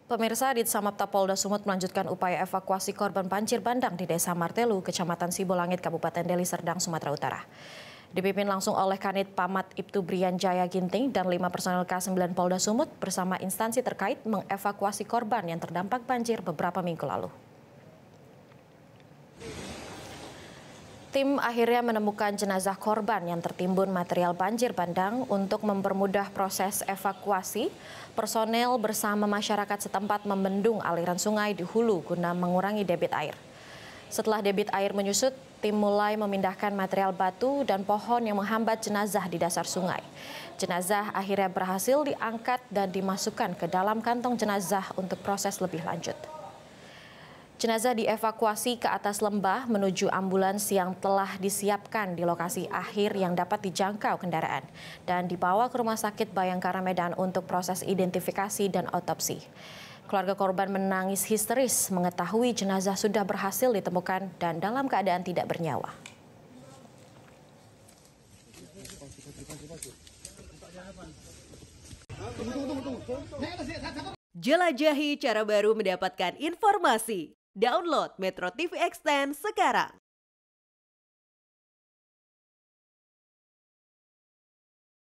Pemirsa, Ditsamapta Polda Sumut melanjutkan upaya evakuasi korban banjir bandang di Desa Martelu, Kecamatan Sibolangit, Kabupaten Deli Serdang, Sumatera Utara. Dipimpin langsung oleh Kanit Pamat Ibtu Brian Jaya Ginting dan 5 personel K9 Polda Sumut bersama instansi terkait mengevakuasi korban yang terdampak banjir beberapa minggu lalu. Tim akhirnya menemukan jenazah korban yang tertimbun material banjir bandang. Untuk mempermudah proses evakuasi, personel bersama masyarakat setempat membendung aliran sungai di hulu guna mengurangi debit air. Setelah debit air menyusut, tim mulai memindahkan material batu dan pohon yang menghambat jenazah di dasar sungai. Jenazah akhirnya berhasil diangkat dan dimasukkan ke dalam kantong jenazah untuk proses lebih lanjut. Jenazah dievakuasi ke atas lembah menuju ambulans yang telah disiapkan di lokasi akhir yang dapat dijangkau kendaraan dan dibawa ke Rumah Sakit Bayangkara Medan untuk proses identifikasi dan otopsi. Keluarga korban menangis histeris mengetahui jenazah sudah berhasil ditemukan dan dalam keadaan tidak bernyawa. Jelajahi cara baru mendapatkan informasi. Download Metro TV Extend sekarang.